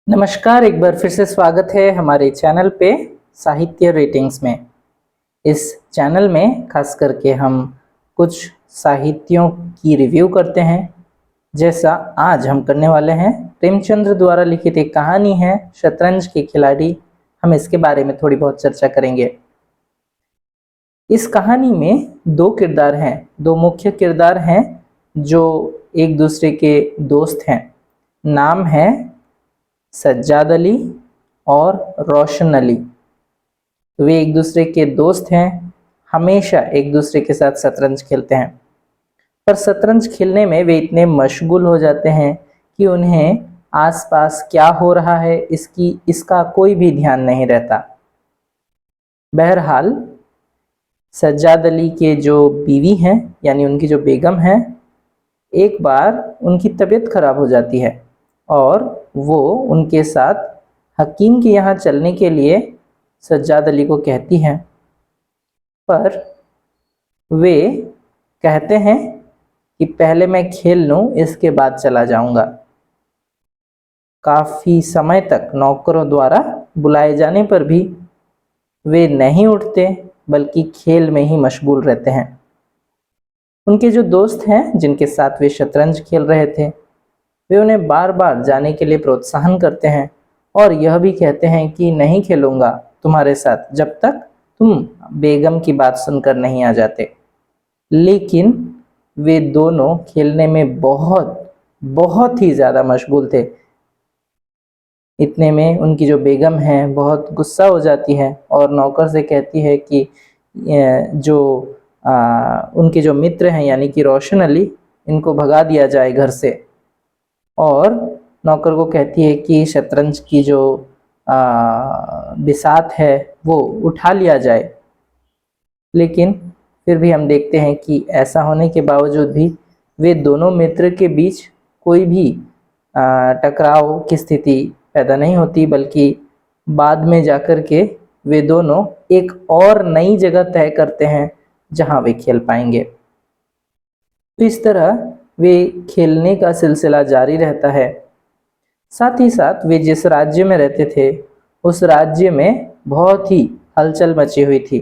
नमस्कार, एक बार फिर से स्वागत है हमारे चैनल पे साहित्य रेटिंग्स में। इस चैनल में खास करके हम कुछ साहित्यों की रिव्यू करते हैं। जैसा आज हम करने वाले हैं, प्रेमचंद्र द्वारा लिखित एक कहानी है शतरंज के खिलाड़ी। हम इसके बारे में थोड़ी बहुत चर्चा करेंगे। इस कहानी में दो किरदार हैं, दो मुख्य किरदार हैं जो एक दूसरे के दोस्त हैं। नाम है सज्जाद अली और रोशन अली। वे एक दूसरे के दोस्त हैं, हमेशा एक दूसरे के साथ शतरंज खेलते हैं। पर शतरंज खेलने में वे इतने मशगूल हो जाते हैं कि उन्हें आसपास क्या हो रहा है इसका कोई भी ध्यान नहीं रहता। बहरहाल सज्जाद अली के जो बीवी हैं, यानी उनकी जो बेगम हैं, एक बार उनकी तबीयत खराब हो जाती है और वो उनके साथ हकीम के यहाँ चलने के लिए सज्जाद अली को कहती हैं। पर वे कहते हैं कि पहले मैं खेल लूँ, इसके बाद चला जाऊँगा। काफ़ी समय तक नौकरों द्वारा बुलाए जाने पर भी वे नहीं उठते, बल्कि खेल में ही मशगूल रहते हैं। उनके जो दोस्त हैं जिनके साथ वे शतरंज खेल रहे थे, वे उन्हें बार बार जाने के लिए प्रोत्साहन करते हैं और यह भी कहते हैं कि नहीं खेलूंगा तुम्हारे साथ जब तक तुम बेगम की बात सुनकर नहीं आ जाते। लेकिन वे दोनों खेलने में बहुत बहुत ही ज़्यादा मशगूल थे। इतने में उनकी जो बेगम है बहुत गुस्सा हो जाती है और नौकर से कहती है कि जो उनके जो मित्र हैं यानी कि रोशन अली, इनको भगा दिया जाए घर से। और नौकर को कहती है कि शतरंज की जो बिसात है वो उठा लिया जाए। लेकिन फिर भी हम देखते हैं कि ऐसा होने के बावजूद भी वे दोनों मित्र के बीच कोई भी टकराव की स्थिति पैदा नहीं होती, बल्कि बाद में जाकर के वे दोनों एक और नई जगह तय करते हैं जहां वे खेल पाएंगे। तो इस तरह वे खेलने का सिलसिला जारी रहता है। साथ ही साथ वे जिस राज्य में रहते थे, उस राज्य में बहुत ही हलचल मची हुई थी।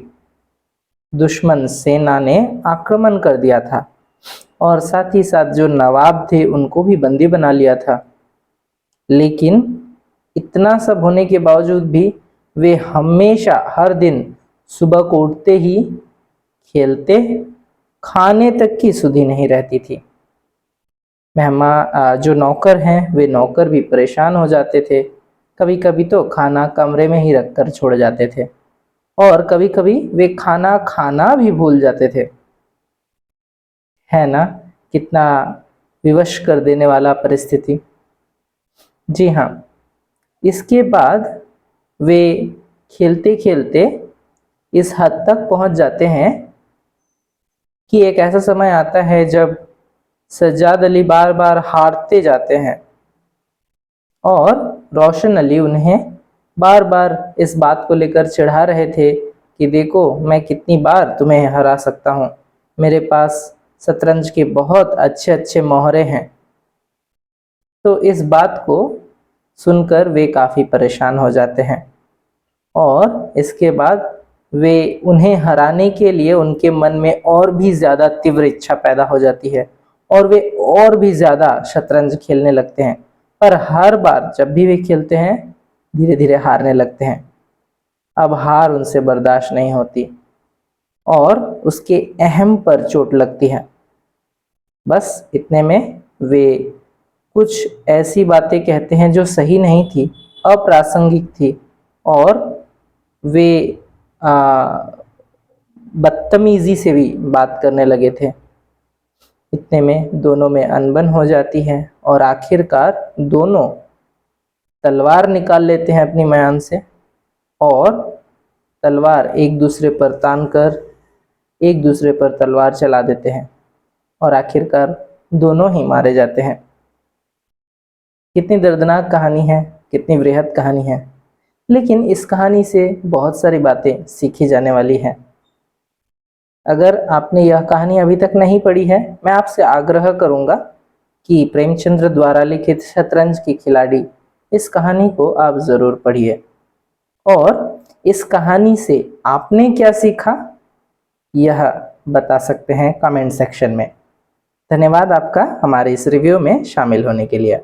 दुश्मन सेना ने आक्रमण कर दिया था और साथ ही साथ जो नवाब थे उनको भी बंदी बना लिया था। लेकिन इतना सब होने के बावजूद भी वे हमेशा हर दिन सुबह को उठते ही खेलते, खाने तक की सुधि नहीं रहती थी। मेहमान जो नौकर हैं, वे नौकर भी परेशान हो जाते थे। कभी कभी तो खाना कमरे में ही रख कर छोड़ जाते थे और कभी कभी वे खाना खाना भी भूल जाते थे। है ना, कितना विवश कर देने वाला परिस्थिति। जी हाँ, इसके बाद वे खेलते खेलते इस हद तक पहुंच जाते हैं कि एक ऐसा समय आता है जब सज्जाद अली बार बार हारते जाते हैं और रोशन अली उन्हें बार बार इस बात को लेकर चिढ़ा रहे थे कि देखो मैं कितनी बार तुम्हें हरा सकता हूँ, मेरे पास शतरंज के बहुत अच्छे अच्छे मोहरे हैं। तो इस बात को सुनकर वे काफ़ी परेशान हो जाते हैं और इसके बाद वे उन्हें हराने के लिए उनके मन में और भी ज़्यादा तीव्र इच्छा पैदा हो जाती है और वे और भी ज़्यादा शतरंज खेलने लगते हैं। पर हर बार जब भी वे खेलते हैं, धीरे धीरे हारने लगते हैं। अब हार उनसे बर्दाश्त नहीं होती और उसके अहम पर चोट लगती है। बस इतने में वे कुछ ऐसी बातें कहते हैं जो सही नहीं थी, अप्रासंगिक थी और वे बदतमीजी से भी बात करने लगे थे। इतने में दोनों में अनबन हो जाती है और आखिरकार दोनों तलवार निकाल लेते हैं अपनी म्यान से और तलवार एक दूसरे पर तान कर एक दूसरे पर तलवार चला देते हैं और आखिरकार दोनों ही मारे जाते हैं। कितनी दर्दनाक कहानी है, कितनी वृहद कहानी है, लेकिन इस कहानी से बहुत सारी बातें सीखी जाने वाली हैं। अगर आपने यह कहानी अभी तक नहीं पढ़ी है, मैं आपसे आग्रह करूंगा कि प्रेमचंद्र द्वारा लिखित शतरंज की खिलाड़ी इस कहानी को आप ज़रूर पढ़िए। और इस कहानी से आपने क्या सीखा, यह बता सकते हैं कमेंट सेक्शन में। धन्यवाद आपका हमारे इस रिव्यू में शामिल होने के लिए।